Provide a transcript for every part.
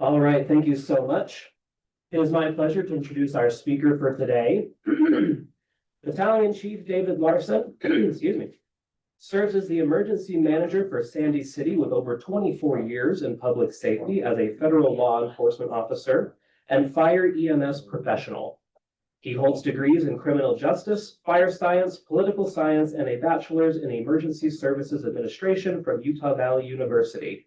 All right, thank you so much. It is my pleasure to introduce our speaker for today. Battalion Chief David Larsen, excuse me, serves as the emergency manager for Sandy City with over 24 years in public safety as a federal law enforcement officer and fire EMS professional. He holds degrees in criminal justice, fire science, political science, and a bachelor's in emergency services administration from Utah Valley University.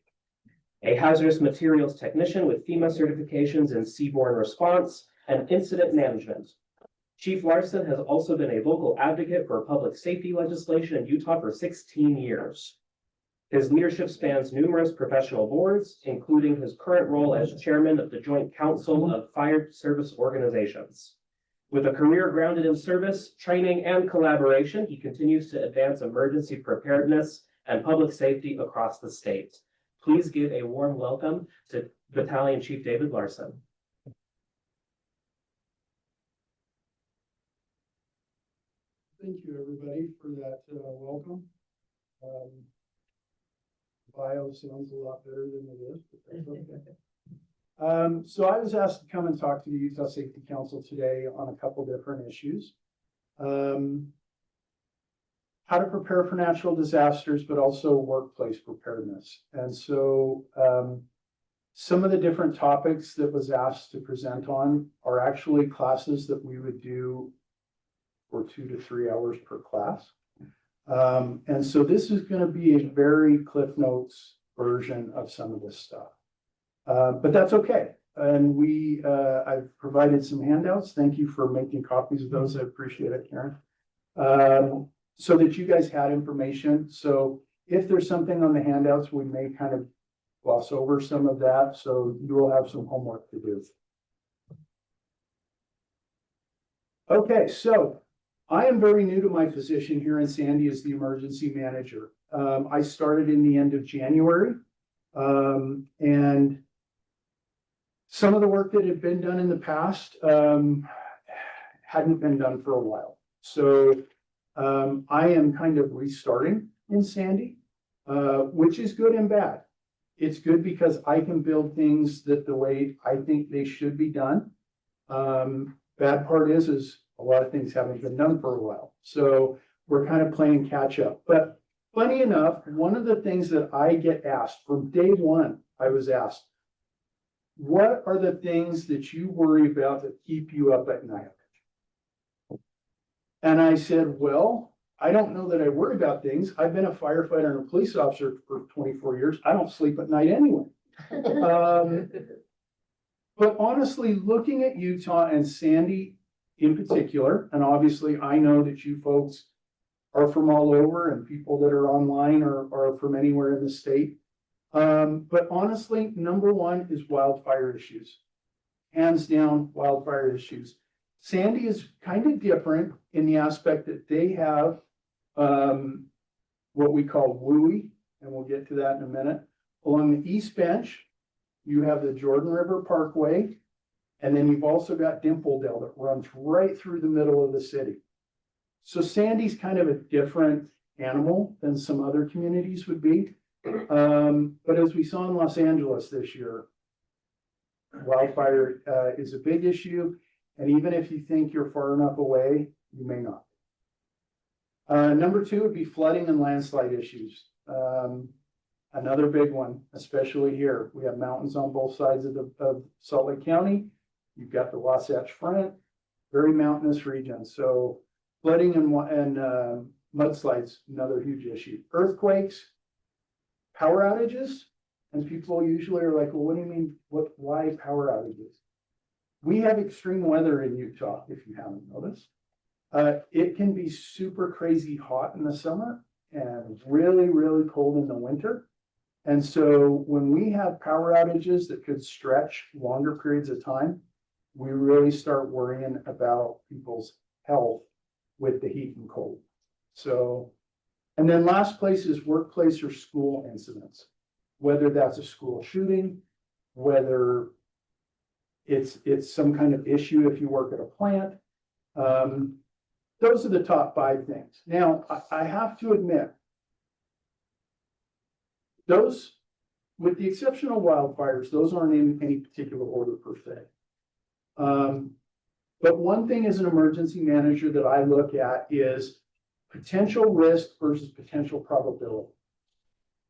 A hazardous materials technician with FEMA certifications in seaborne response and incident management. Chief Larsen has also been a vocal advocate for public safety legislation in Utah for 16 years. His leadership spans numerous professional boards, including his current role as chairman of the Joint Council of Fire Service Organizations. With a career grounded in service, training, and collaboration, he continues to advance emergency preparedness and public safety across the state. Please give a warm welcome to Battalion Chief David Larsen. Thank you, everybody, for that welcome. Bio sounds a lot better than it is, but that's okay. So I was asked to come and talk to the Utah Safety Council today on a couple different issues. How to prepare for natural disasters, but also workplace preparedness. And so some of the different topics that was asked to present on are actually classes that we would do for 2 to 3 hours per class. And so this is going to be a very Cliff Notes version of some of this stuff. But that's okay. And I've provided some handouts. Thank you for making copies of those. I appreciate it, Karen. So that you guys had information. So if there's something on the handouts, we may kind of gloss over some of that. So you will have some homework to do. Okay, so I am very new to my position here in Sandy as the emergency manager. I started in the end of January. And some of the work that had been done in the past hadn't been done for a while. So I am kind of restarting in Sandy, which is good and bad. It's good because I can build things that the way I think they should be done. Bad part is a lot of things haven't been done for a while. So we're kind of playing catch up. But funny enough, one of the things that I get asked from day one, I was asked, what are the things that you worry about that keep you up at night? And I said, well, I don't know that I worry about things. I've been a firefighter and a police officer for 24 years. I don't sleep at night anyway. But honestly, looking at Utah and Sandy in particular, and obviously I know that you folks are from all over and people that are online are from anywhere in the state. But honestly, number one is wildfire issues. Hands down, wildfire issues. Sandy is kind of different in the aspect that they have what we call WUI, and we'll get to that in a minute. Along the East Bench, you have the Jordan River Parkway, and then you've also got Dimpledale that runs right through the middle of the city. So Sandy's kind of a different animal than some other communities would be. But as we saw in Los Angeles this year, wildfire is a big issue. And even if you think you're far enough away, you may not. Number two would be flooding and landslide issues. Another big one, especially here. We have mountains on both sides of Salt Lake County. You've got the Wasatch Front, very mountainous region. So flooding and mudslides, another huge issue. Earthquakes, power outages, and people usually are like, well, what do you mean? Why power outages? We have extreme weather in Utah, if you haven't noticed. It can be super crazy hot in the summer and really, really cold in the winter. And so when we have power outages that could stretch longer periods of time, we really start worrying about people's health with the heat and cold. So, and then last place is workplace or school incidents, whether that's a school shooting, whether it's some kind of issue if you work at a plant. Those are the top 5 things. Now, I have to admit, those with the exception of wildfires, those aren't in any particular order per se. But one thing as an emergency manager that I look at is potential risk versus potential probability.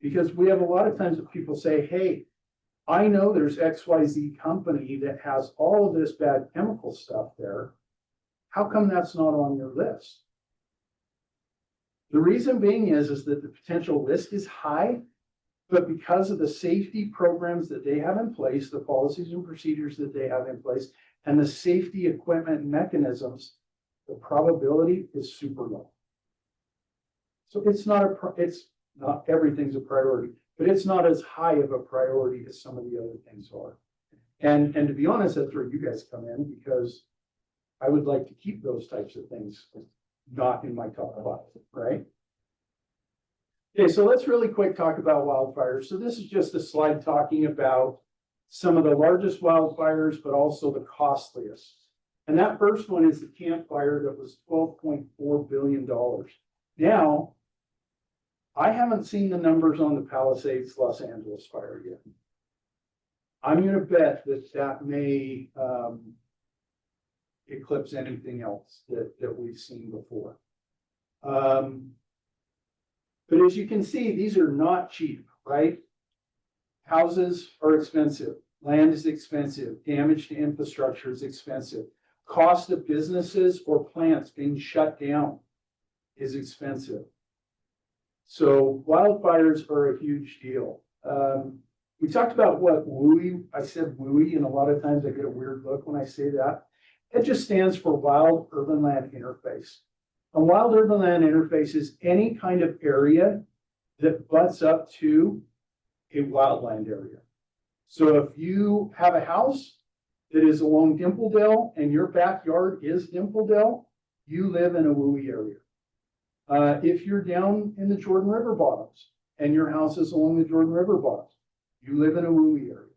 Because we have a lot of times that people say, hey, I know there's XYZ company that has all of this bad chemical stuff there. How come that's not on your list? The reason being is that the potential risk is high, but because of the safety programs that they have in place, the policies and procedures that they have in place, and the safety equipment and mechanisms, the probability is super low. So it's not everything's a priority, but it's not as high of a priority as some of the other things are. And to be honest, that's where you guys come in, because I would like to keep those types of things not in my top five, right? Okay, so let's really quick talk about wildfires. So this is just a slide talking about some of the largest wildfires, but also the costliest. And that first one is the Camp Fire that was $12.4 billion. Now, I haven't seen the numbers on the Palisades Los Angeles fire yet. I'm going to bet that that may eclipse anything else that we've seen before. But as you can see, these are not cheap, right? Houses are expensive. Land is expensive. Damage to infrastructure is expensive. Cost of businesses or plants being shut down is expensive. So wildfires are a huge deal. We talked about what WUI, I said WUI, and a lot of times I get a weird look when I say that. It just stands for Wild Urban Land Interface. A wild urban land interface is any kind of area that butts up to a wildland area. So if you have a house that is along Dimpledale and your backyard is Dimpledale, you live in a WUI area. If you're down in the Jordan River bottoms and your house is along the Jordan River bottoms, you live in a WUI area.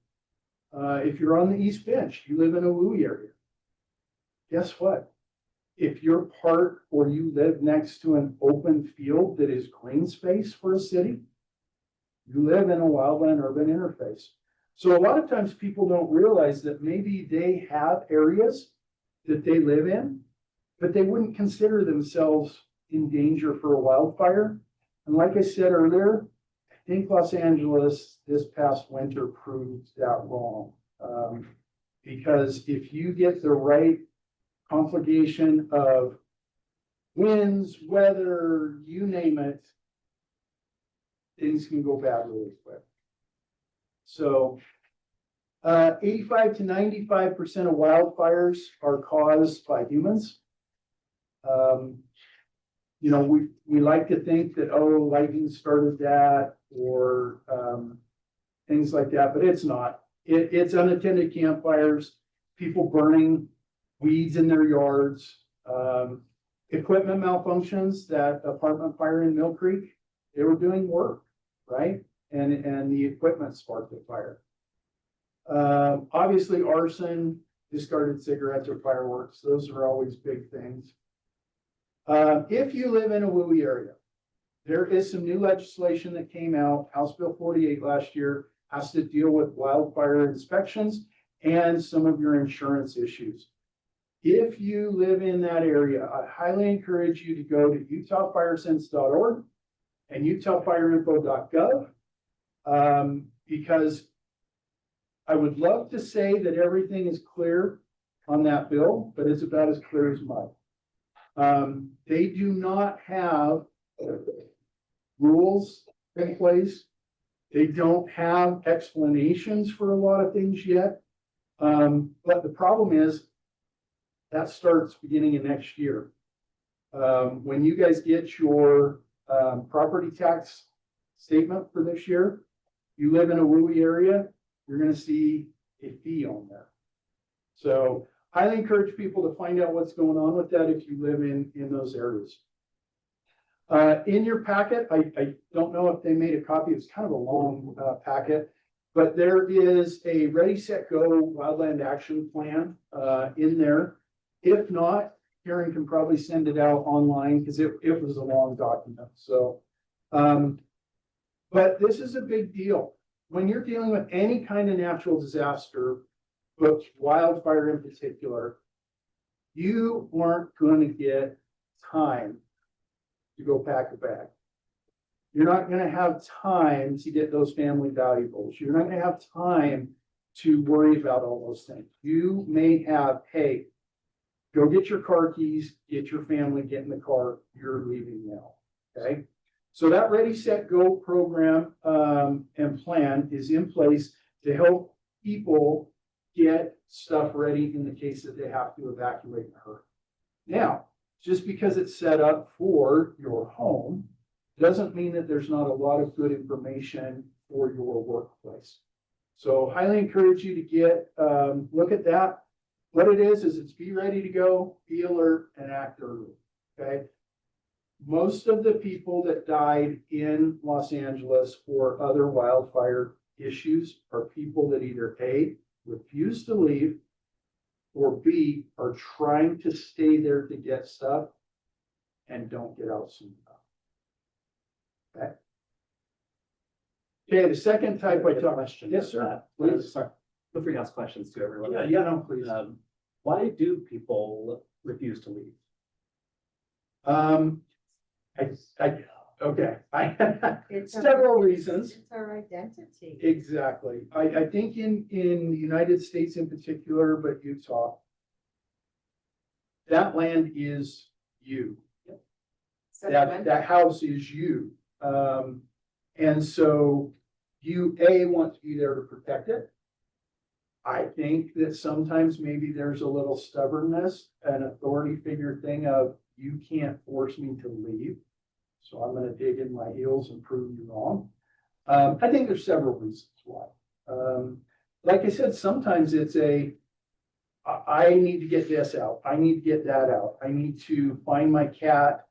If you're on the East Bench, you live in a WUI area. Guess what? If you're part or you live next to an open field that is green space for a city, you live in a wildland urban interface. So a lot of times people don't realize that maybe they have areas that they live in, but they wouldn't consider themselves in danger for a wildfire. And like I said earlier, I think Los Angeles this past winter proved that wrong. Because if you get the right conflagration of winds, weather, you name it, things can go bad really quick. So 85 to 95% of wildfires are caused by humans. You know, we like to think that, oh, lightning started that or things like that, but it's not. It's unattended campfires, people burning weeds in their yards, equipment malfunctions. That apartment fire in Mill Creek, they were doing work, right? And the equipment sparked the fire. Obviously arson, discarded cigarettes or fireworks, those are always big things. If you live in a WUI area, there is some new legislation that came out. House Bill 48 last year has to deal with wildfire inspections and some of your insurance issues. If you live in that area, I highly encourage you to go to utahfiresense.org and utahfireinfo.gov, because I would love to say that everything is clear on that bill, but it's about as clear as mud. They do not have rules in place. They don't have explanations for a lot of things yet. But the problem is that starts beginning of next year. When you guys get your property tax statement for this year, you live in a WUI area, you're going to see a fee on there. So highly encourage people to find out what's going on with that if you live in those areas. In your packet, I don't know if they made a copy, it's kind of a long packet, but there is a Ready, Set, Go Wildland Action Plan in there. If not, Karen can probably send it out online because it was a long document. So, but this is a big deal. when you're dealing with any kind of natural disaster, but wildfire in particular, you aren't going to get time to go pack a bag. You're not going to have time to get those family valuables. You're not going to have time to worry about all those things. You may have, hey, go get your car keys, get your family, get in the car, you're leaving now, okay? So that Ready, Set, Go program and plan is in place to help people get stuff ready in the case that they have to evacuate in a hurry. Now, just because it's set up for your home doesn't mean that there's not a lot of good information for your workplace. So highly encourage you to get, look at that. What it is it's be ready to go, be alert, and act early, okay? Most of the people that died in Los Angeles or other wildfire issues are people that either A, refuse to leave, or B, are trying to stay there to get stuff and don't get out soon enough. Okay, the second type I talked. Question. Yes, sir. Please. Sorry. Feel free to ask questions to everyone. Yeah, no, please. Why do people refuse to leave? Okay. It's Several reasons. It's our identity. Exactly. I think in the United States in particular, but Utah, that land is you. That house is you. And so you, A, want to be there to protect it. I think that sometimes maybe there's a little stubbornness, an authority figure thing of you can't force me to leave. So I'm going to dig in my heels and prove you wrong. I think there's several reasons why. Like I said, sometimes it's I need to get this out. I need to get that out. I need to find my cat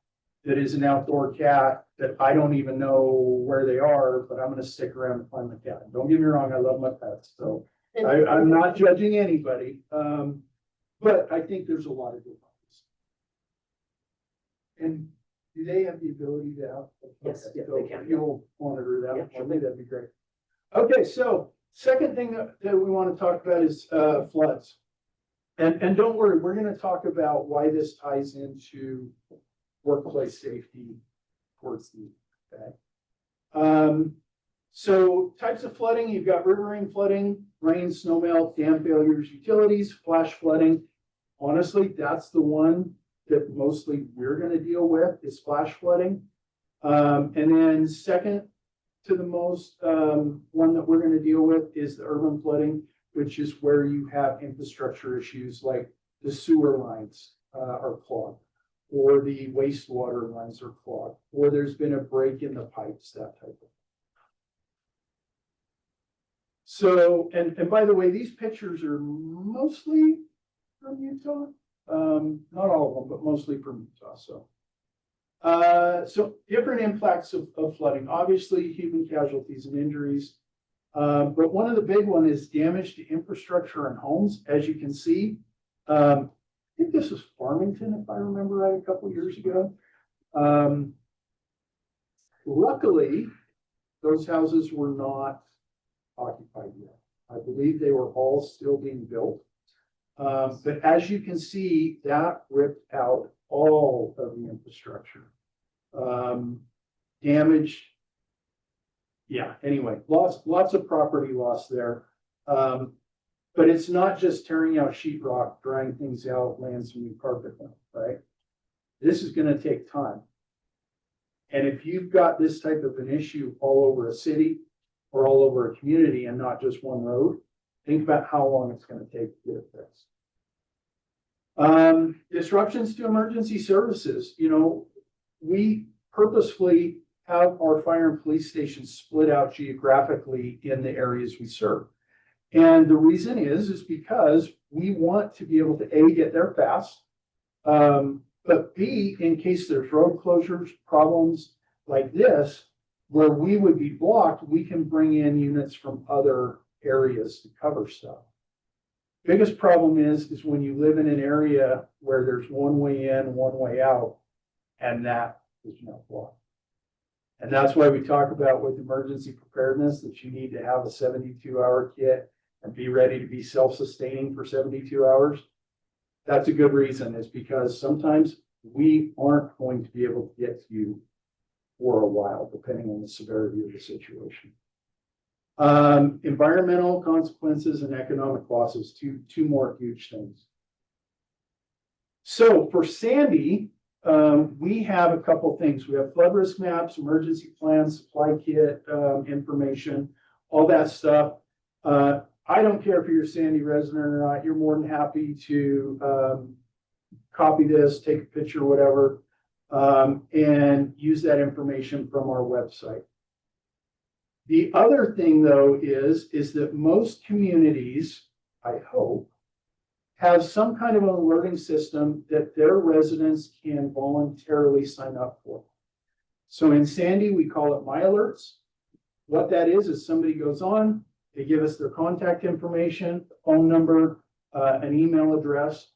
that is an outdoor cat that I don't even know where they are, but I'm going to stick around and find my cat. Don't get me wrong, I love my pets. So I'm not judging anybody. But I think there's a lot of good ones. And do they have the ability to have? Yes, yeah, so they can. if you'll monitor that, Yeah, for sure. me, that'd be great. Okay, so second thing that we want to talk about is floods. And don't worry, we're going to talk about why this ties into workplace safety towards the okay. So types of flooding, you've got riverine flooding, rain, snowmelt, dam failures, utilities, flash flooding. Honestly, that's the one that mostly we're going to deal with is flash flooding. And then second to the most one that we're going to deal with is the urban flooding, which is where you have infrastructure issues like the sewer lines are clogged, or the wastewater lines are clogged, or there's been a break in the pipes, that type of thing. So, and by the way, these pictures are mostly from Utah. Not all of them, but mostly from Utah. So different impacts of flooding, obviously human casualties and injuries. But one of the big one is damage to infrastructure and homes. As you can see, I think this was Farmington, if I remember right, a couple years ago. Luckily, those houses were not occupied yet. I believe they were all still being built. But as you can see, that ripped out all of the infrastructure. Damaged. Yeah, anyway, lots of property loss there. But it's not just tearing out sheetrock, drying things out, laying some new carpet down, right? This is going to take time. And if you've got this type of an issue all over a city or all over a community and not just one road, think about how long it's going to take to get it fixed. Disruptions to emergency services. You know, we purposefully have our fire and police stations split out geographically in the areas we serve. And the reason is because we want to be able to A, get there fast, but B, in case there's road closures, problems like this, where we would be blocked, we can bring in units from other areas to cover stuff. Biggest problem is when you live in an area where there's one way in, one way out, and that is not blocked. And that's why we talk about with emergency preparedness that you need to have a 72-hour kit and be ready to be self-sustaining for 72 hours. That's a good reason, is because sometimes we aren't going to be able to get to you for a while, depending on the severity of the situation. Environmental consequences and economic losses, two more huge things. So for Sandy, we have a couple things. We have flood risk maps, emergency plans, supply kit information, all that stuff. I don't care if you're a Sandy resident or not. You're more than happy to copy this, take a picture, whatever, and use that information from our website. The other thing, though, is that most communities, I hope, have some kind of an alerting system that their residents can voluntarily sign up for. So in Sandy, we call it My Alerts. What that is somebody goes on, they give us their contact information, phone number, an email address.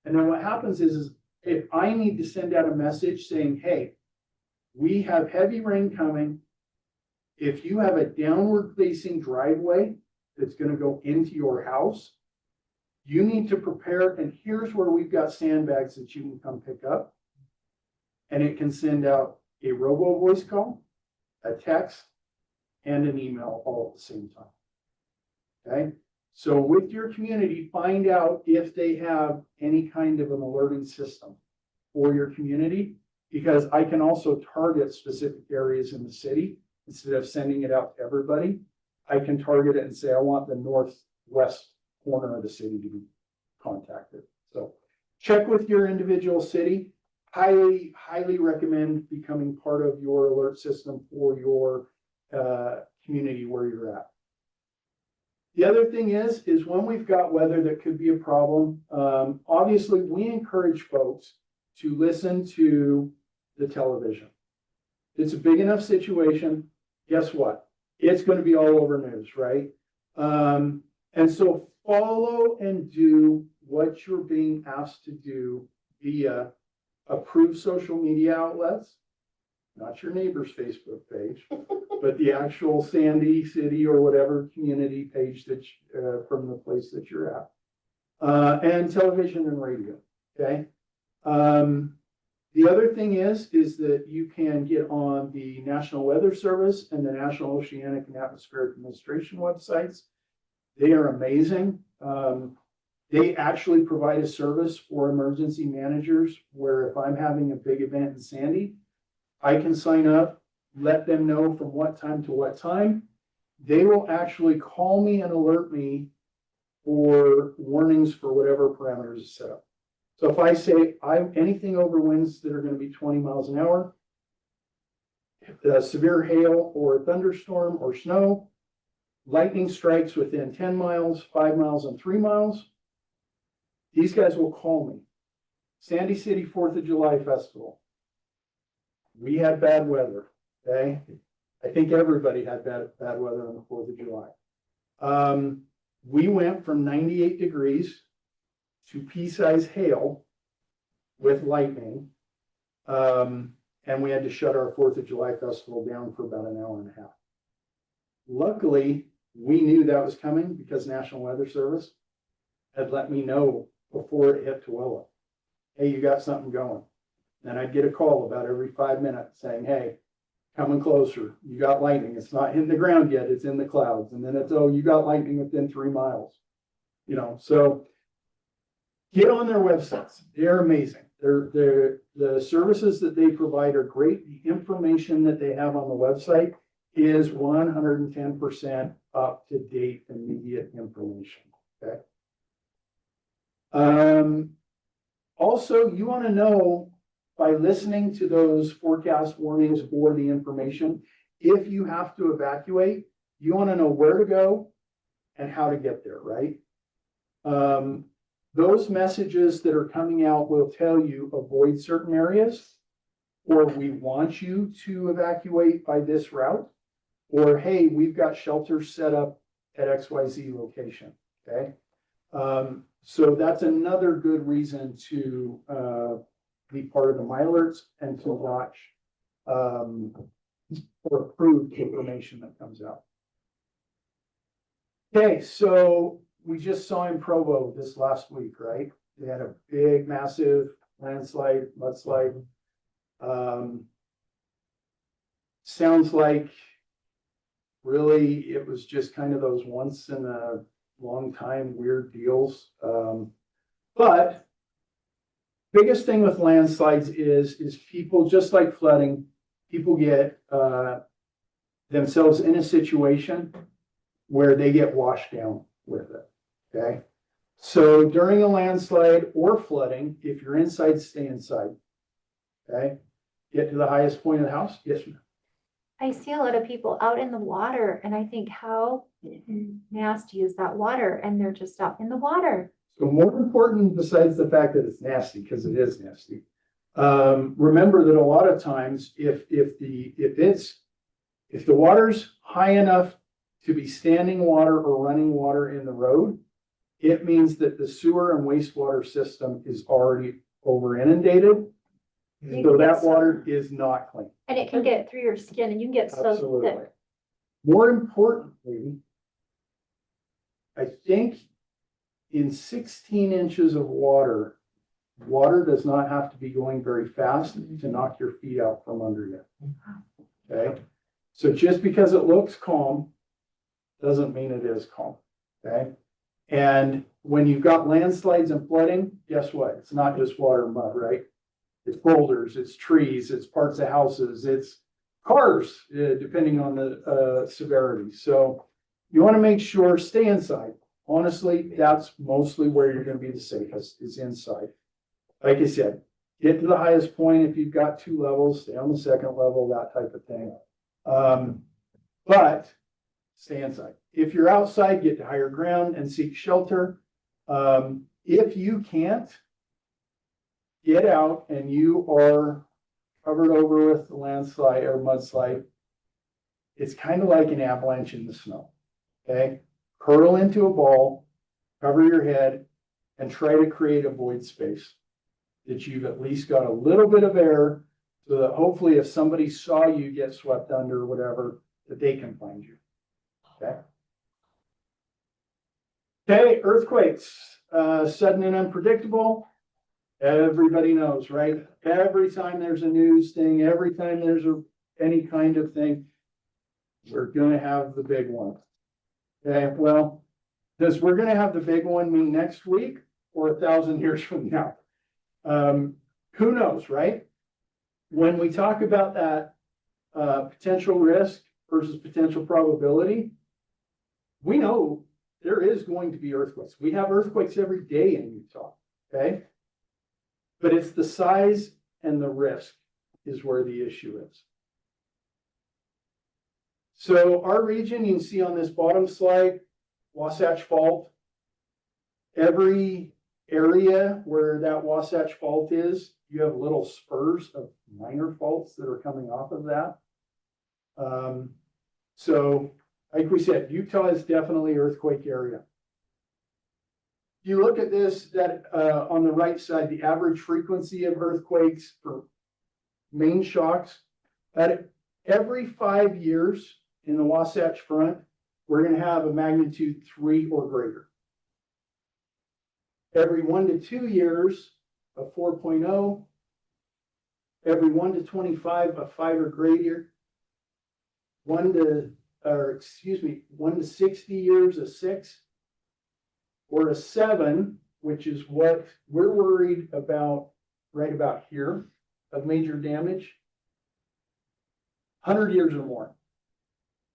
And then what happens is if I need to send out a message saying, hey, we have heavy rain coming. If you have a downward facing driveway that's going to go into your house, you need to prepare, and here's where we've got sandbags that you can come pick up. And it can send out a robo voice call, a text, and an email all at the same time. Okay, so with your community, find out if they have any kind of an alerting system for your community, because I can also target specific areas in the city. Instead of sending it out to everybody, I can target it and say, I want the northwest corner of the city to be contacted. So check with your individual city. Highly, highly recommend becoming part of your alert system for your community where you're at. The other thing is when we've got weather that could be a problem, obviously we encourage folks to listen to the television. It's a big enough situation. Guess what? It's going to be all over news, right? And so follow and do what you're being asked to do via approved social media outlets, not your neighbor's Facebook page, but the actual Sandy City or whatever community page that from the place that you're at, and television and radio. Okay. The other thing is that you can get on the National Weather Service and the National Oceanic and Atmospheric Administration websites. They are amazing. They actually provide a service for emergency managers where if I'm having a big event in Sandy, I can sign up, let them know from what time to what time. They will actually call me and alert me for warnings for whatever parameters is set up. So if I say anything over winds that are going to be 20 miles an hour, severe hail or thunderstorm or snow, lightning strikes within 10 miles, 5 miles, and 3 miles, these guys will call me. Sandy City 4th of July Festival. We had bad weather, okay? I think everybody had bad weather on the 4th of July. We went from 98 degrees to pea-size hail with lightning. And we had to shut our 4th of July festival down for about an hour and a half. Luckily, we knew that was coming because National Weather Service had let me know before it hit Tooele. Hey, you got something going. And I'd get a call about every 5 minutes saying, hey, coming closer. You got lightning. It's not in the ground yet. It's in the clouds. And then it's, oh, you got lightning within 3 miles. You know, so get on their websites. They're amazing. The services that they provide are great. The information that they have on the website is 110% up to date, immediate information. Okay. Also, you want to know by listening to those forecast warnings or the information, if you have to evacuate, you want to know where to go and how to get there, right? Those messages that are coming out will tell you avoid certain areas, or we want you to evacuate by this route, or hey, we've got shelters set up at XYZ location, okay? So that's another good reason to be part of the My Alerts and to watch or approved information that comes out. Okay, so we just saw in Provo this last week, right? They had a big, massive landslide, mudslide. Sounds like really it was just kind of those once in a long time weird deals. But biggest thing with landslides is people, just like flooding, people get themselves in a situation where they get washed down with it. Okay. So during a landslide or flooding, if you're inside, stay inside. Okay. Get to the highest point of the house. Yes, ma'am. I see a lot of people out in the water and I think, how nasty is that water? And they're just out in the water. So more important, besides the fact that it's nasty, because it is nasty, remember that a lot of times if the water's high enough to be standing water or running water in the road, it means that the sewer and wastewater system is already over inundated. So that water is not clean. And it can get through your skin and you can get so Absolutely. thick. More importantly, I think in 16 inches of water, water does not have to be going very fast to knock your feet out from under you. Okay. So just because it looks calm doesn't mean it is calm. Okay. And when you've got landslides and flooding, guess what? It's not just water and mud, right? It's boulders, it's trees, it's parts of houses, it's cars, depending on the severity. So you want to make sure, stay inside. Honestly, that's mostly where you're going to be the safest, is inside. Like I said, get to the highest point if you've got 2 levels, stay on the second level, that type of thing. But stay inside. If you're outside, get to higher ground and seek shelter. If you can't, get out and you are covered over with the landslide or mudslide. It's kind of like an avalanche in the snow. Okay. Curl into a ball, cover your head, and try to create a void space that you've at least got a little bit of air so that hopefully if somebody saw you get swept under or whatever, that they can find you. Okay. Okay, earthquakes, sudden and unpredictable. Everybody knows, right? Every time there's a news thing, every time there's any kind of thing, we're going to have the big one. Okay, well, does we're going to have the big one mean next week or 1,000 years from now? Who knows, right? When we talk about that potential risk versus potential probability, we know there is going to be earthquakes. We have earthquakes every day in Utah, okay? But it's the size and the risk is where the issue is. So our region, you can see on this bottom slide, Wasatch Fault. Every area where that Wasatch Fault is, you have little spurs of minor faults that are coming off of that. So like we said, Utah is definitely an earthquake area. You look at this, that on the right side, the average frequency of earthquakes for main shocks, at every 5 years in the Wasatch Front, we're going to have a magnitude 3 or greater. Every 1 to 2 years, a 4.0. Every 1 to 25, a 5 or greater. 1 to 60 years, a 6. Or a 7, which is what we're worried about right about here, of major damage. 100 years or more.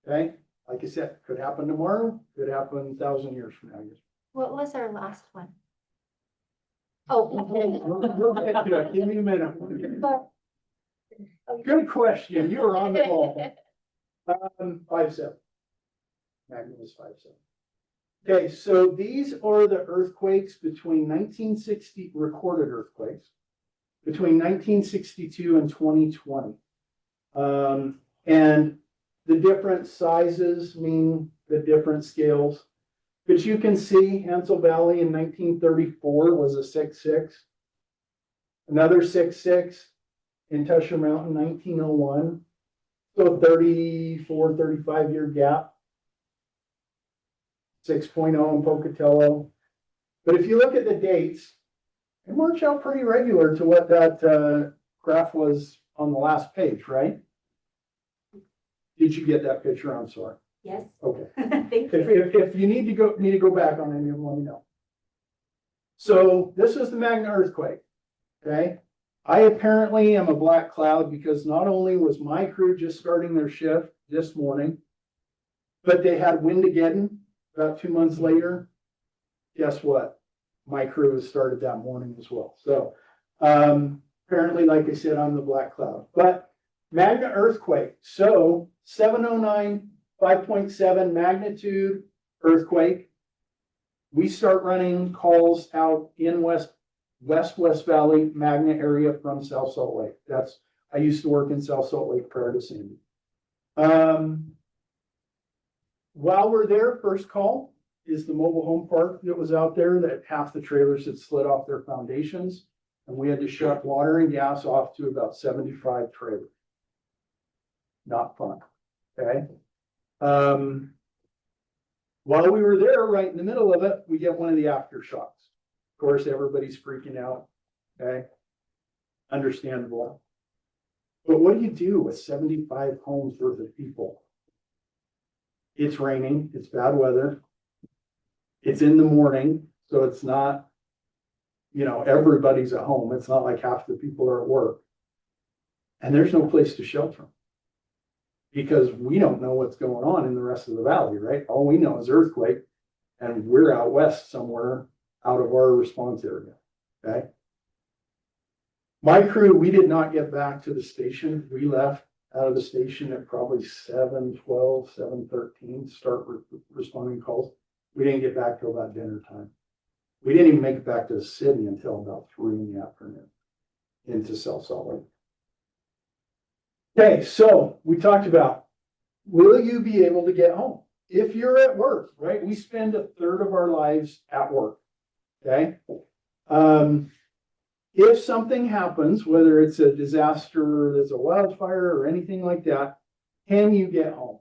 Okay, like I said, could happen tomorrow, could happen 1,000 years from now. What was our last one? Oh. We'll get to it. Give me a minute. Good question. You were on the ball. 5.7. Magnitude is 5.7. Okay, so these are the earthquakes between 1960, recorded earthquakes, between 1962 and 2020. And the different sizes mean the different scales. But you can see Hansel Valley in 1934 was a 6.6. Another 6.6 in Tusher Mountain, 1901. So 34, 35 year gap. 6.0 in Pocatello. But if you look at the dates, it works out pretty regular to what that graph was on the last page, right? Did you get that picture? I'm sorry. Yes. Okay. Thank If you need to go back on any of them, let me know. So this is the Magna earthquake, okay? I apparently am a black cloud because not only was my crew just starting their shift this morning, but they had Windageddon about 2 months later. Guess what? My crew has started that morning as well. So apparently, like I said, I'm the black cloud. But Magna earthquake. So 709, 5.7 magnitude earthquake. We start running calls out in West Valley, Magna area from South Salt Lake. I used to work in South Salt Lake prior to Sandy. While we're there, first call is the mobile home park that was out there that half the trailers had slid off their foundations. And we had to shut water and gas off to about 75 trailers. Not fun, okay? While we were there, right in the middle of it, we get one of the aftershocks. Of course, everybody's freaking out, okay? Understandable. But what do you do with 75 homes worth of people? It's raining, it's bad weather. It's in the morning, so it's not, everybody's at home. It's not like half the people are at work. And there's no place to shelter. Because we don't know what's going on in the rest of the valley, right? All we know is earthquake, and we're out west somewhere out of our response area, okay? My crew, we did not get back to the station. We left out of the station at probably 7:12, 7:13 to start responding calls. We didn't get back till about dinner time. We didn't even make it back to the city until about 3 in the afternoon into South Salt Lake. Okay, so we talked about, will you be able to get home? If you're at work, right? We spend a third of our lives at work, okay? If something happens, whether it's a disaster, there's a wildfire or anything like that, can you get home?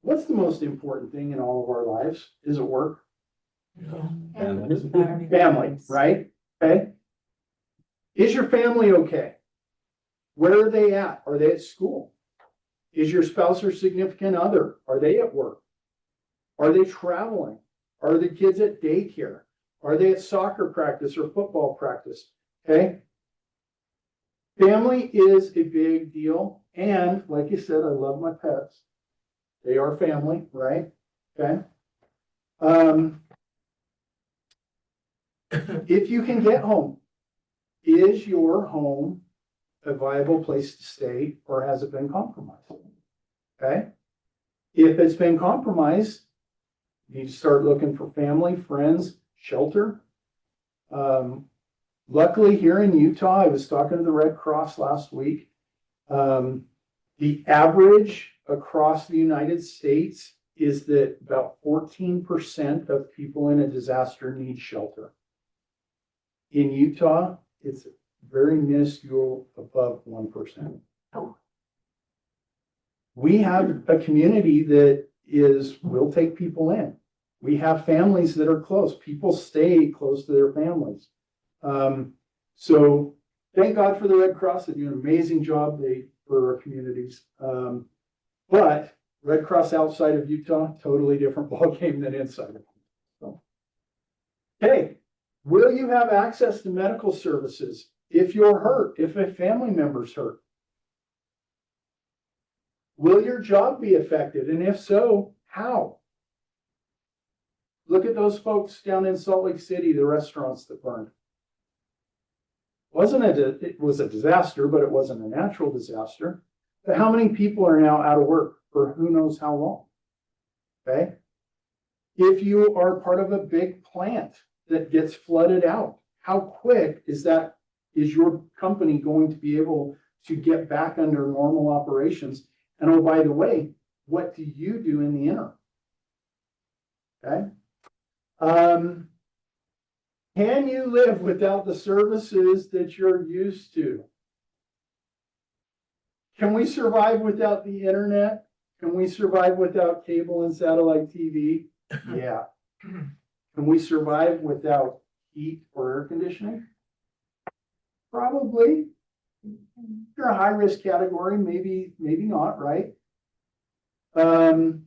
What's the most important thing in all of our lives? Is it work? Family, right? Okay. Is your family okay? Where are they at? Are they at school? Is your spouse or significant other? Are they at work? Are they traveling? Are the kids at daycare? Are they at soccer practice or football practice? Okay. Family is a big deal. And like you said, I love my pets. They are family, right? Okay. If you can get home, is your home a viable place to stay, or has it been compromised? Okay. If it's been compromised, you need to start looking for family, friends, shelter. Luckily here in Utah, I was talking to the Red Cross last week. The average across the United States is that about 14% of people in a disaster need shelter. In Utah, it's very minuscule, above 1%. Oh. We have a community that will take people in. We have families that are close. People stay close to their families. So thank God for the Red Cross. They do an amazing job for our communities. But Red Cross outside of Utah, totally different ballgame than inside of it. So, okay, will you have access to medical services if you're hurt, if a family member's hurt? Will your job be affected? And if so, how? Look at those folks down in Salt Lake City, the restaurants that burned. It was a disaster, but it wasn't a natural disaster. But how many people are now out of work for who knows how long? Okay. If you are part of a big plant that gets flooded out, how quick is your company going to be able to get back under normal operations? And oh, by the way, what do you do in the interim? Okay. Can you live without the services that you're used to? Can we survive without the internet? Can we survive without cable and satellite TV? Yeah. Can we survive without heat or air conditioning? Probably. If you're a high risk category, maybe not, right? Can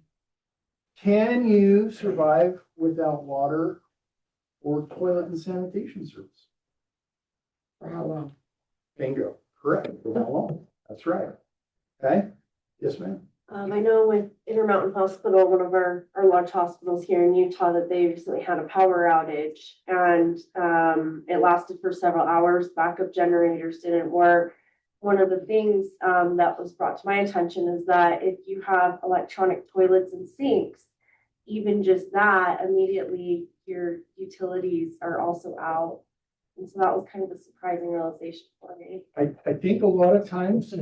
you survive without water or toilet and sanitation service? For how long? Bingo, correct, for how long? That's right. Okay, yes, ma'am. I know with Intermountain Hospital, one of our large hospitals here in Utah, that they recently had a power outage and it lasted for several hours. Backup generators didn't work. One of the things that was brought to my attention is that if you have electronic toilets and sinks, even just that, immediately your utilities are also out. And so that was kind of a surprising realization for me. I think a lot of times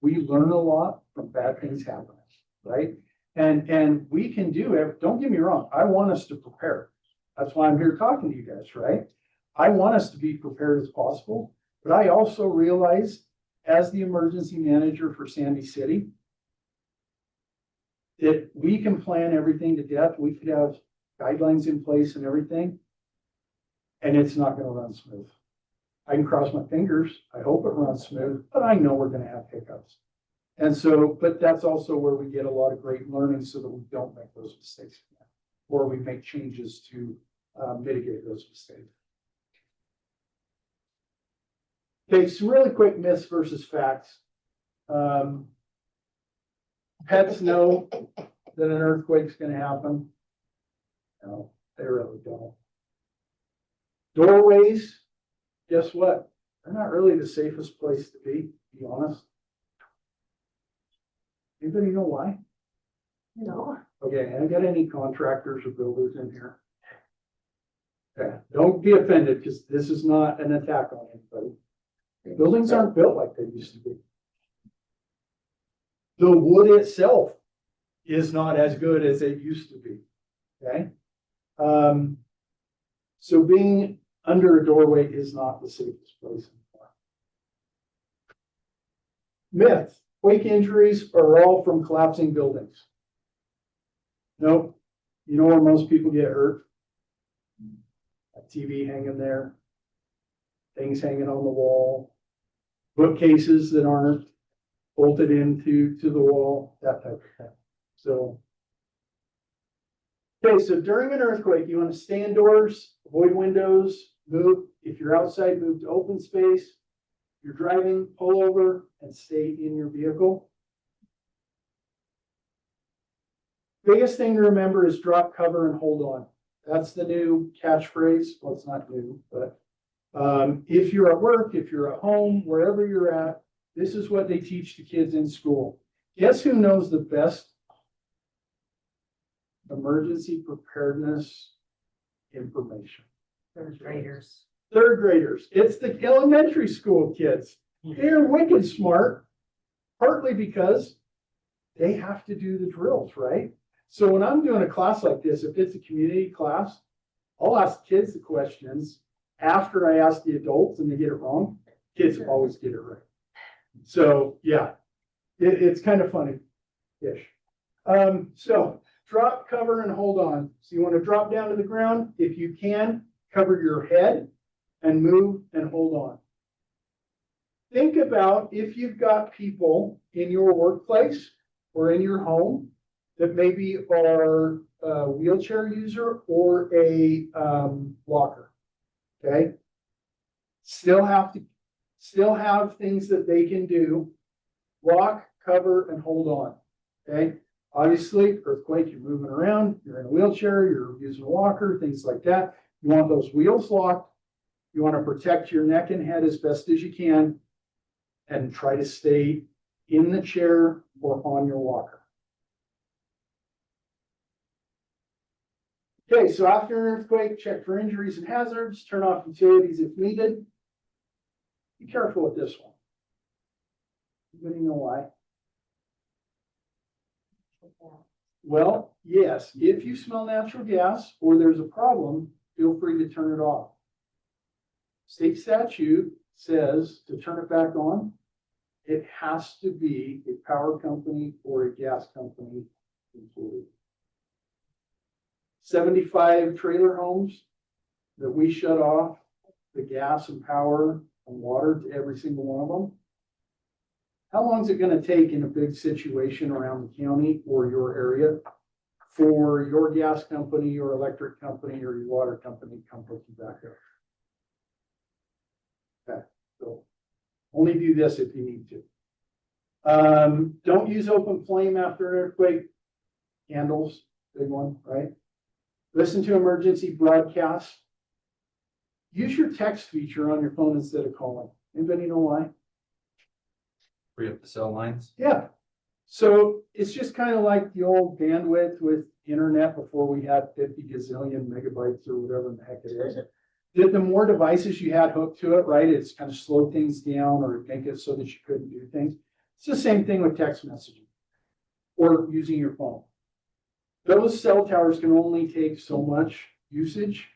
we learn a lot from bad things happening, right? And we can do it. Don't get me wrong. I want us to prepare. That's why I'm here talking to you guys, right? I want us to be prepared as possible, but I also realize as the emergency manager for Sandy City, that we can plan everything to death. We could have guidelines in place and everything, and it's not going to run smooth. I can cross my fingers. I hope it runs smooth, but I know we're going to have hiccups. And so, but that's also where we get a lot of great learning so that we don't make those mistakes again, or we make changes to mitigate those mistakes. Okay, some really quick myths versus facts. Pets know that an earthquake's going to happen. No, they really don't. Doorways, guess what? They're not really the safest place to be honest. Anybody know why? No. Okay, I got any contractors or builders in here? Okay, don't be offended because this is not an attack on anybody. Buildings aren't built like they used to be. The wood itself is not as good as it used to be. Okay. So being under a doorway is not the safest place anymore. Myth: quake injuries are all from collapsing buildings. Nope. You know where most people get hurt? A TV hanging there, things hanging on the wall, bookcases that aren't bolted into the wall, that type of thing. So, okay, so during an earthquake, you want to stay indoors, avoid windows, move. If you're outside, move to open space. If you're driving, pull over and stay in your vehicle. Biggest thing to remember is drop, cover, and hold on. That's the new catchphrase. Well, it's not new, but if you're at work, if you're at home, wherever you're at, this is what they teach the kids in school. Guess who knows the best emergency preparedness information? Third graders. Third graders. It's the elementary school kids. They're wicked smart, partly because they have to do the drills, right? So when I'm doing a class like this, if it's a community class, I'll ask kids the questions after I ask the adults and they get it wrong. Kids always get it right. So yeah, it's kind of funny-ish. So drop, cover, and hold on. So you want to drop down to the ground. If you can, cover your head and move and hold on. Think about if you've got people in your workplace or in your home that maybe are a wheelchair user or a walker. Okay. Still have things that they can do. Walk, cover, and hold on. Okay. Obviously, earthquake, you're moving around, you're in a wheelchair, you're using a walker, things like that. You want those wheels locked. You want to protect your neck and head as best as you can and try to stay in the chair or on your walker. Okay, so after an earthquake, check for injuries and hazards, turn off utilities if needed. Be careful with this one. Anybody know why? Well, yes, if you smell natural gas or there's a problem, feel free to turn it off. State statute says to turn it back on it has to be a power company or a gas company employee. 75 trailer homes that we shut off the gas and power and water to every single one of them. How long is it going to take in a big situation around the county or your area for your gas company, your electric company, or your water company to come put you back up? Okay, so only do this if you need to. Don't use open flame after an earthquake. Candles, big one, right? Listen to emergency broadcasts. Use your text feature on your phone instead of calling. Anybody know why? Free up the cell lines. Yeah. So it's just kind of like the old bandwidth with internet before we had 50 gazillion megabytes or whatever the heck it is. The more devices you had hooked to it, right, it's kind of slow things down or make it so that you couldn't do things. It's the same thing with text messaging or using your phone. Those cell towers can only take so much usage.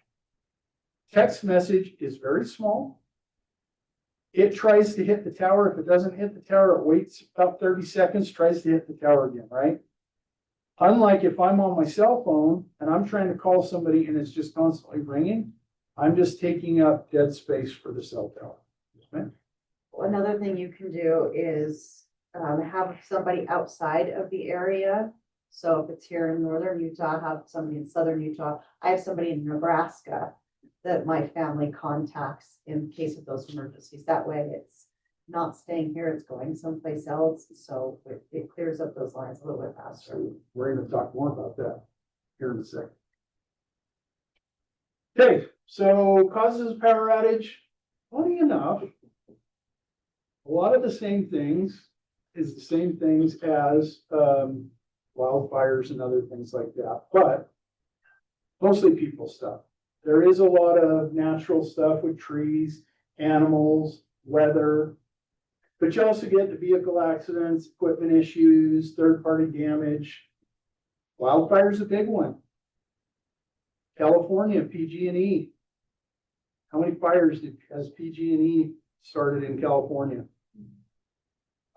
Text message is very small. It tries to hit the tower. If it doesn't hit the tower, it waits about 30 seconds, tries to hit the tower again, right? Unlike if I'm on my cell phone and I'm trying to call somebody and it's just constantly ringing, I'm just taking up dead space for the cell tower. Right? Another thing you can do is have somebody outside of the area. So if it's here in northern Utah, have somebody in southern Utah. I have somebody in Nebraska that my family contacts in case of those emergencies. That way it's not staying here, it's going someplace else. So it clears up those lines a little bit faster. So we're going to talk more about that here in a second. Okay, so causes of power outage, funny enough, a lot of the same things is the same things as wildfires and other things like that, but mostly people stuff. There is a lot of natural stuff with trees, animals, weather, but you also get the vehicle accidents, equipment issues, third-party damage. Wildfire is a big one. California, PG&E. How many fires has PG&E started in California?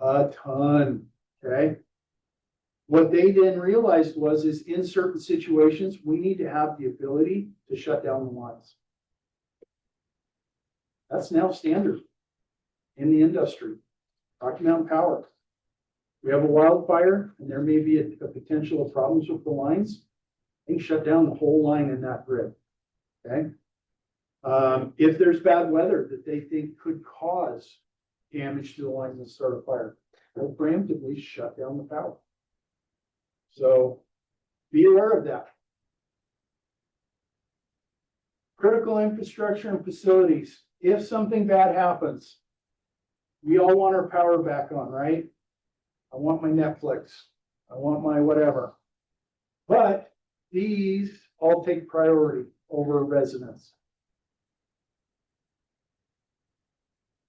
A ton, okay? What they didn't realize is in certain situations, we need to have the ability to shut down the lines. That's now standard in the industry. Rocky Mountain Power. We have a wildfire and there may be a potential of problems with the lines. They can shut down the whole line in that grid, okay? If there's bad weather that they think could cause damage to the lines and start a fire, they'll preemptively shut down the power. So be aware of that. Critical infrastructure and facilities. If something bad happens, we all want our power back on, right? I want my Netflix. I want my whatever. But these all take priority over residents.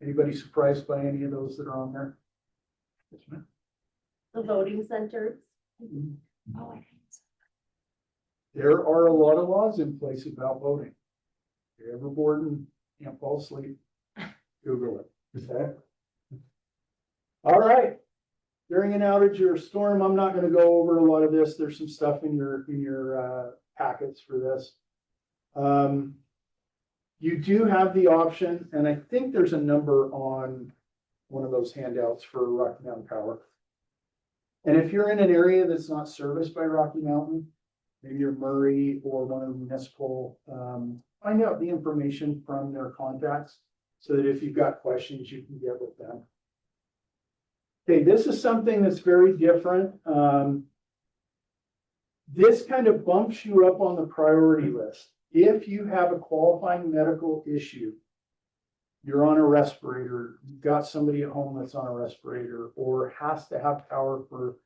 Anybody surprised by any of those that are on there? Yes, ma'am. The voting centers. Oh, I think so. There are a lot of laws in place about voting. If you're ever bored and can't fall asleep, Google it. Okay? All right. During an outage or a storm, I'm not going to go over a lot of this. There's some stuff in your packets for this. You do have the option, and I think there's a number on one of those handouts for Rocky Mountain Power. And if you're in an area that's not serviced by Rocky Mountain, maybe you're Murray or one of the municipal, find out the information from their contacts so that if you've got questions, you can get with them. Okay, this is something that's very different. This kind of bumps you up on the priority list. If you have a qualifying medical issue, you're on a respirator, you've got somebody at home that's on a respirator or has to have power for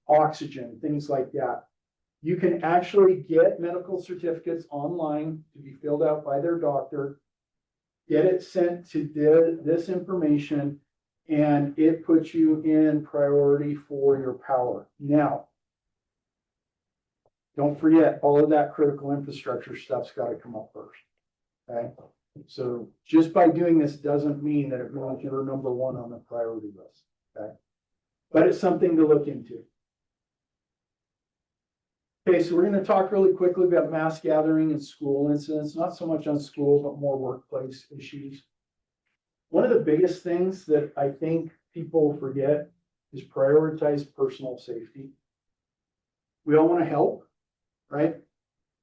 oxygen, things like that. You can actually get medical certificates online to be filled out by their doctor, get it sent to this information, and it puts you in priority for your power. Now, don't forget, all of that critical infrastructure stuff's got to come up first. Okay. So just by doing this doesn't mean that it means you're number one on the priority list, okay? But it's something to look into. Okay, so we're gonna talk really quickly about mass gathering and school incidents, not so much on school, but more workplace issues. One of the biggest things that I think people forget is prioritize personal safety. We all want to help, right?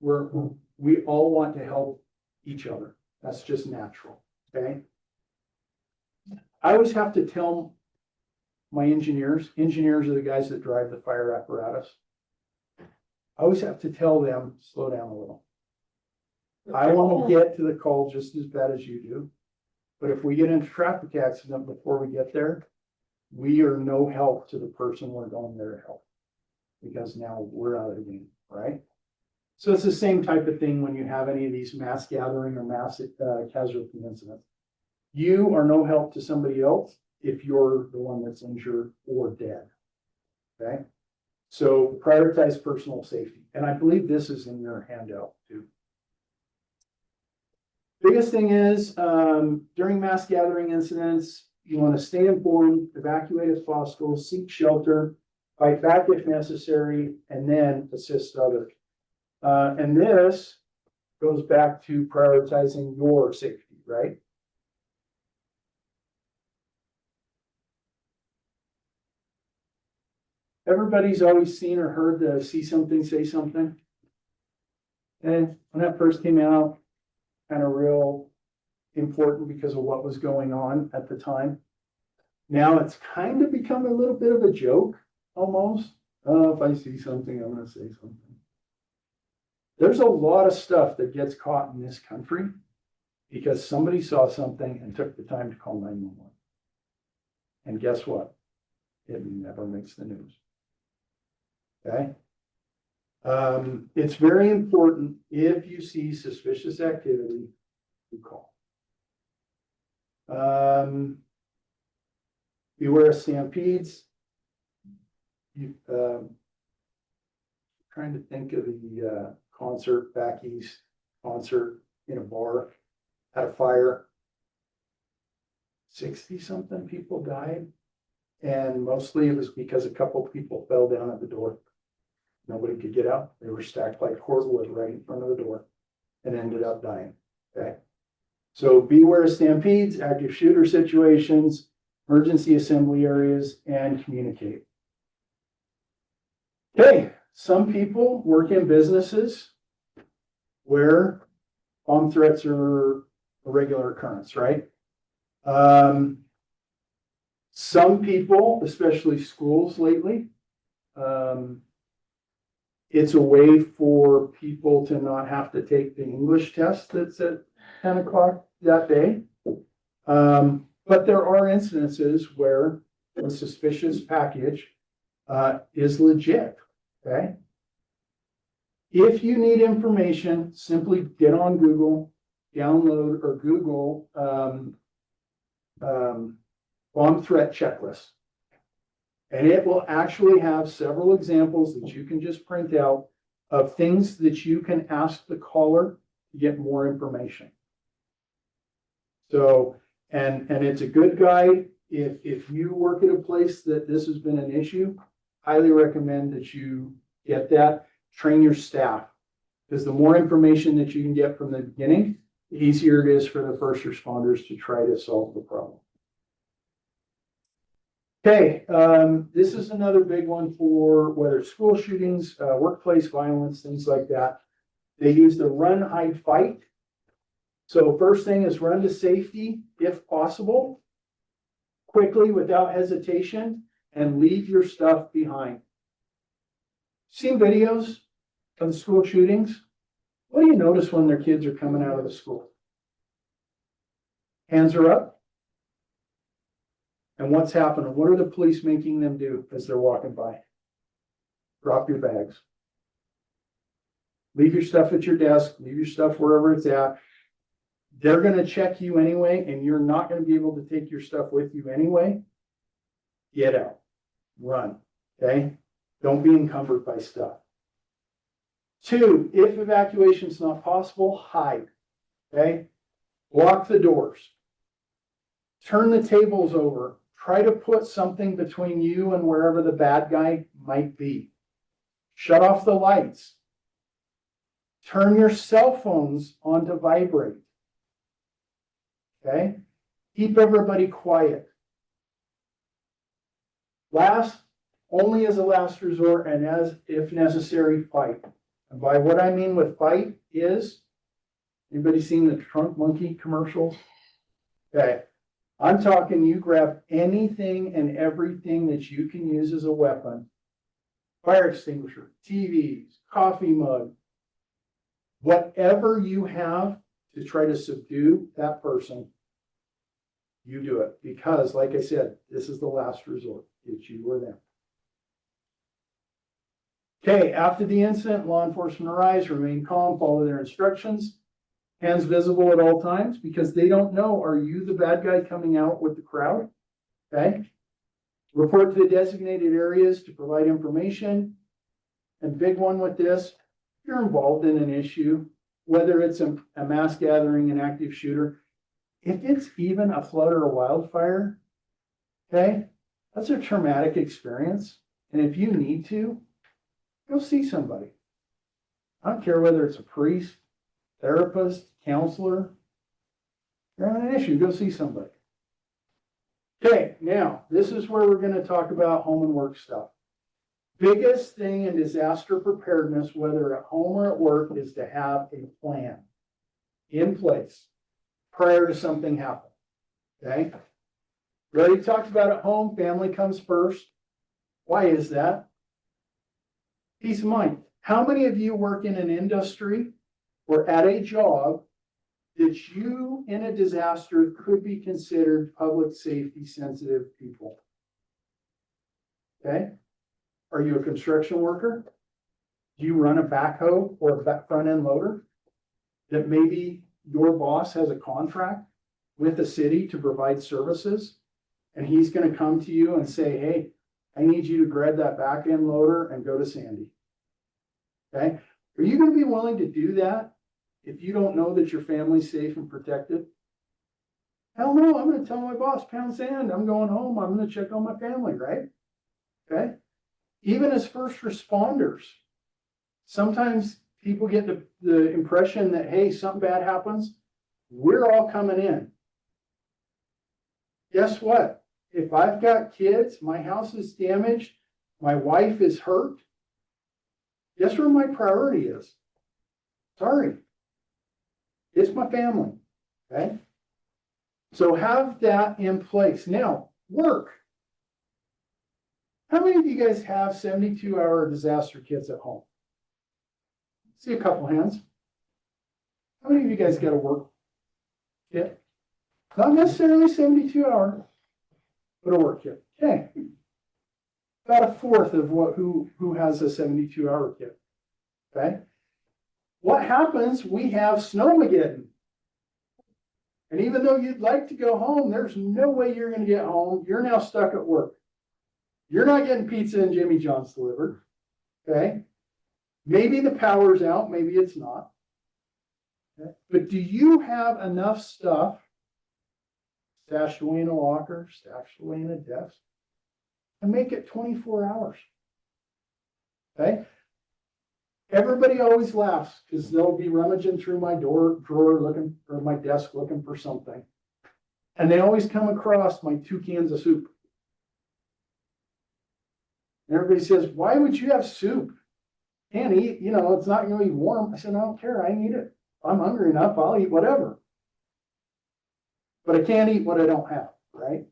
We all want to help each other. That's just natural, okay? I always have to tell my engineers are the guys that drive the fire apparatus. I always have to tell them, slow down a little. I want to get to the call just as bad as you do. But if we get into a traffic accident before we get there, we are no help to the person we're going there to help. Because now we're out of the game, right? So it's the same type of thing when you have any of these mass gathering or mass casualty incidents. You are no help to somebody else if you're the one that's injured or dead, okay? So prioritize personal safety. And I believe this is in your handout too. Biggest thing is, during mass gathering incidents, you want to stay informed, evacuate if possible, seek shelter, fight back if necessary, and then assist others. And this goes back to prioritizing your safety, right? Everybody's always seen or heard the see something, say something. And when that first came out, kind of real important because of what was going on at the time. Now it's kind of become a little bit of a joke almost. Oh, if I see something, I'm going to say something. There's a lot of stuff that gets caught in this country because somebody saw something and took the time to call 911. And guess what? It never makes the news. Okay. It's very important if you see suspicious activity, you call. Beware of stampedes. Trying to think of the concert back east, concert in a bar, had a fire. 60 something people died. And mostly it was because a couple of people fell down at the door. Nobody could get out. They were stacked like cordwood right in front of the door and ended up dying. Okay. So beware of stampedes, active shooter situations, emergency assembly areas, and communicate. Okay. Some people work in businesses where bomb threats are a regular occurrence, right? Some people, especially schools lately, it's a way for people to not have to take the English test that's at 10 o'clock that day. But there are incidences where a suspicious package is legit, okay? If you need information, simply get on Google, download or Google bomb threat checklist. And it will actually have several examples that you can just print out of things that you can ask the caller to get more information. So, and it's a good guide. If you work at a place that this has been an issue, highly recommend that you get that, train your staff. Because the more information that you can get from the beginning, the easier it is for the first responders to try to solve the problem. Okay, this is another big one for whether it's school shootings, workplace violence, things like that. They use the run, hide, fight. So first thing is run to safety if possible, quickly without hesitation, and leave your stuff behind. Seen videos of the school shootings? What do you notice when their kids are coming out of the school? Hands are up. And what's happening? What are the police making them do as they're walking by? Drop your bags. Leave your stuff at your desk. Leave your stuff wherever it's at. They're going to check you anyway, and you're not going to be able to take your stuff with you anyway. Get out. Run. Okay? Don't be encumbered by stuff. 2, if evacuation is not possible, hide. Okay? Lock the doors. Turn the tables over. Try to put something between you and wherever the bad guy might be. Shut off the lights. Turn your cell phones on to vibrate. Okay? Keep everybody quiet. Last, only as a last resort and as if necessary, fight. And by what I mean with fight is, anybody seen the Trunk Monkey commercials? Okay. I'm talking you grab anything and everything that you can use as a weapon. Fire extinguisher, TVs, coffee mug, whatever you have to try to subdue that person, you do it. Because, like I said, this is the last resort. It's you or them. Okay, after the incident, law enforcement arrives, remain calm, follow their instructions. Hands visible at all times because they don't know, are you the bad guy coming out with the crowd? Okay. Report to the designated areas to provide information. And big one with this, if you're involved in an issue, whether it's a mass gathering, an active shooter, if it's even a flood or a wildfire, okay, that's a traumatic experience. And if you need to, go see somebody. I don't care whether it's a priest, therapist, counselor. You're having an issue, go see somebody. Okay, now this is where we're going to talk about home and work stuff. Biggest thing in disaster preparedness, whether at home or at work, is to have a plan in place prior to something happening. Okay? We already talked about at home, family comes first. Why is that? Peace of mind. How many of you work in an industry or at a job that you in a disaster could be considered public safety sensitive people? Okay. Are you a construction worker? Do you run a backhoe or a front end loader that maybe your boss has a contract with the city to provide services? And he's going to come to you and say, hey, I need you to grab that back end loader and go to Sandy. Okay. Are you going to be willing to do that if you don't know that your family's safe and protected? Hell no, I'm going to tell my boss, pound sand, I'm going home. I'm going to check on my family, right? Okay. Even as first responders, sometimes people get the impression that, hey, something bad happens, we're all coming in. Guess what? If I've got kids, my house is damaged, my wife is hurt, guess where my priority is? Sorry. It's my family. Okay. So have that in place. Now, work. How many of you guys have 72-hour disaster kits at home? See a couple hands. How many of you guys got a work kit? Not necessarily 72-hour, but a work kit. Okay. About a fourth of who has a 72-hour kit. Okay. What happens? We have Snowmageddon. And even though you'd like to go home, there's no way you're going to get home. You're now stuck at work. You're not getting pizza and Jimmy John's delivered. Okay. Maybe the power's out. Maybe it's not. Okay. But do you have enough stuff stashed away in a locker, stashed away in a desk, and make it 24 hours? Okay. Everybody always laughs because they'll be rummaging through my drawer looking, or my desk looking for something. And they always come across my 2 cans of soup. And everybody says, why would you have soup? Can't eat, it's not going to be warm. I said, I don't care. I can eat it. If I'm hungry enough, I'll eat whatever. But I can't eat what I don't have, right?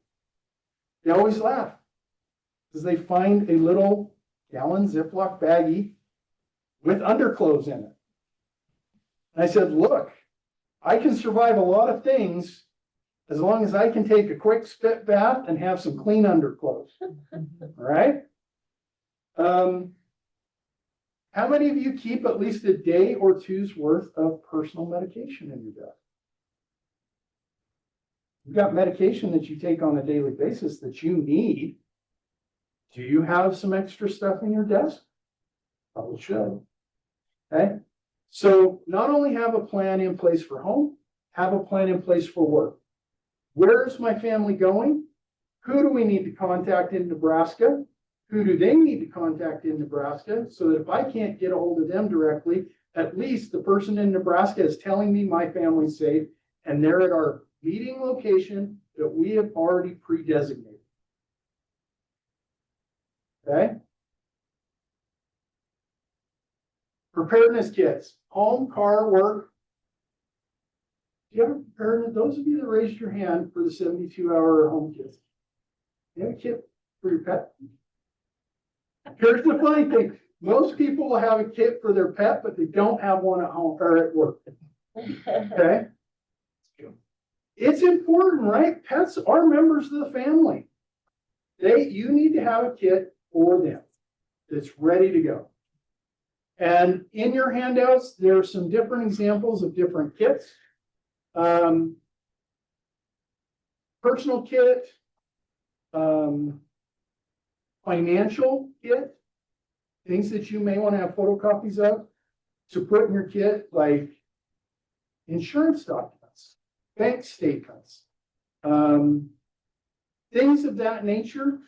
They always laugh because they find a little gallon Ziploc baggie with underclothes in it. And I said, look, I can survive a lot of things as long as I can take a quick spit bath and have some clean underclothes. All right? How many of you keep at least a day or two's worth of personal medication in your desk? You've got medication that you take on a daily basis that you need. Do you have some extra stuff in your desk? Probably should. Okay. So not only have a plan in place for home, have a plan in place for work. Where is my family going? Who do we need to contact in Nebraska? Who do they need to contact in Nebraska? So that if I can't get a hold of them directly, at least the person in Nebraska is telling me my family's safe and they're at our meeting location that we have already pre-designated. Okay? Preparedness kits, home, car, work. Do you have a preparedness? Those of you that raised your hand for the 72-hour home kits. You have a kit for your pet? Here's the funny thing. Most people will have a kit for their pet, but they don't have one at home or at work. Okay? It's important, right? Pets are members of the family. You need to have a kit for them that's ready to go. And in your handouts, there are some different examples of different kits. Personal kit, financial kit, things that you may want to have photocopies of to put in your kit, like insurance documents, bank statements, things of that nature,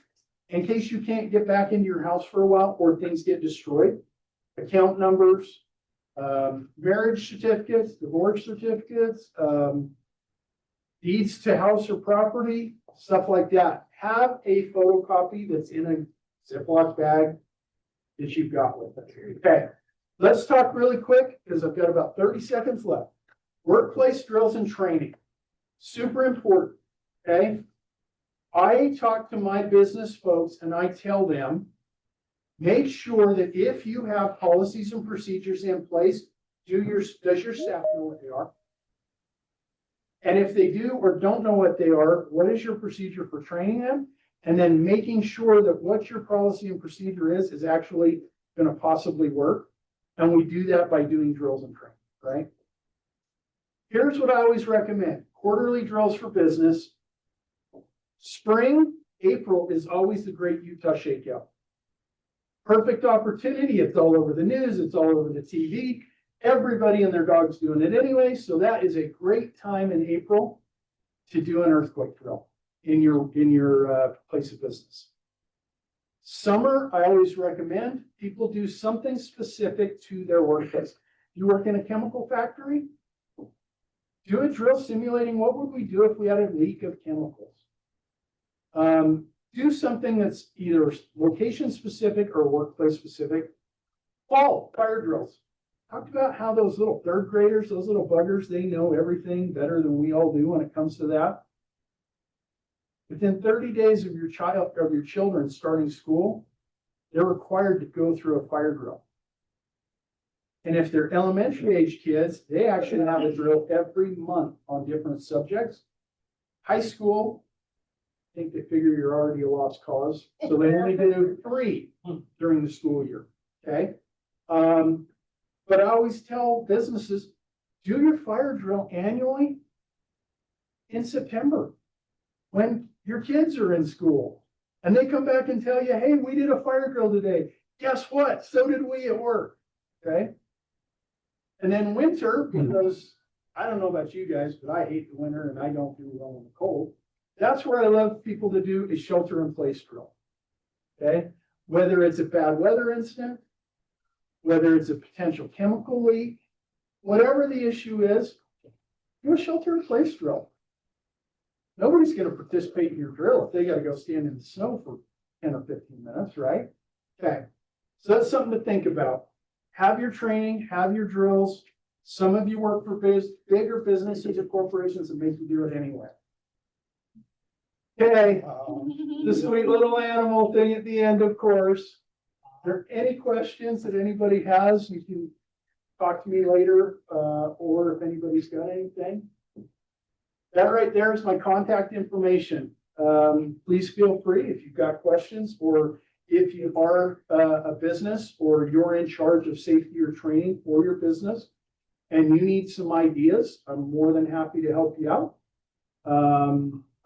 in case you can't get back into your house for a while or things get destroyed, account numbers, marriage certificates, divorce certificates, deeds to house or property, stuff like that. Have a photocopy that's in a Ziploc bag that you've got with it. Okay, let's talk really quick because I've got about 30 seconds left. Workplace drills and training, super important, okay? I talk to my business folks and I tell them, make sure that if you have policies and procedures in place, does your staff know what they are? And if they do or don't know what they are, what is your procedure for training them? And then making sure that what your policy and procedure is actually going to possibly work. And we do that by doing drills and training, right? Here's what I always recommend. Quarterly drills for business. Spring, April is always the Great Utah Shakeout. Perfect opportunity. It's all over the news. It's all over the TV. Everybody and their dog's doing it anyway. So that is a great time in April to do an earthquake drill in your place of business. Summer, I always recommend people do something specific to their workplace. You work in a chemical factory, do a drill simulating what would we do if we had a leak of chemicals. Do something that's either location specific or workplace specific. Fall fire drills. Talked about how those little third graders, those little buggers, they know everything better than we all do when it comes to that. Within 30 days of your children starting school, they're required to go through a fire drill. And if they're elementary age kids, they actually have a drill every month on different subjects. High school, I think they figure you're already a lost cause. So they only do 3 during the school year. Okay. But I always tell businesses, do your fire drill annually in September when your kids are in school and they come back and tell you, hey, we did a fire drill today. Guess what? So did we at work. Okay. And then winter, because I don't know about you guys, but I hate the winter and I don't do well in the cold. That's where I love people to do a shelter in place drill. Okay. Whether it's a bad weather incident, whether it's a potential chemical leak, whatever the issue is, do a shelter in place drill. Nobody's going to participate in your drill if they got to go stand in the snow for 10 or 15 minutes, right? Okay. So that's something to think about. Have your training, have your drills. Some of you work for bigger businesses or corporations that make you do it anyway. Okay. The sweet little animal thing at the end, of course. Are there any questions that anybody has? You can talk to me later, or if anybody's got anything. That right there is my contact information. Please feel free if you've got questions, or if you are a business or you're in charge of safety or training for your business and you need some ideas, I'm more than happy to help you out.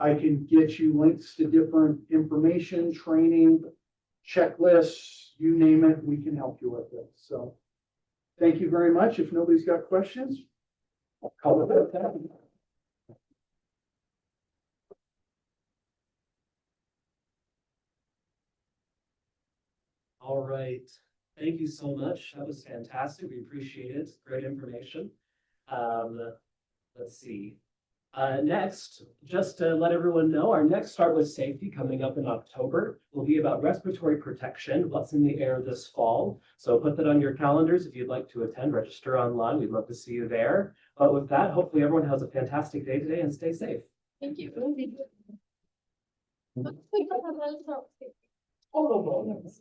I can get you links to different information, training, checklists, you name it, we can help you with it. So thank you very much. If nobody's got questions, I'll call it that. All right. Thank you so much. That was fantastic. We appreciate it. Great information. Let's see. Next, just to let everyone know, our next Start with Safety coming up in October will be about respiratory protection, what's in the air this fall. So put that on your calendars if you'd like to attend, register online. We'd love to see you there. But with that, hopefully everyone has a fantastic day today and stay safe. Thank you. Oh,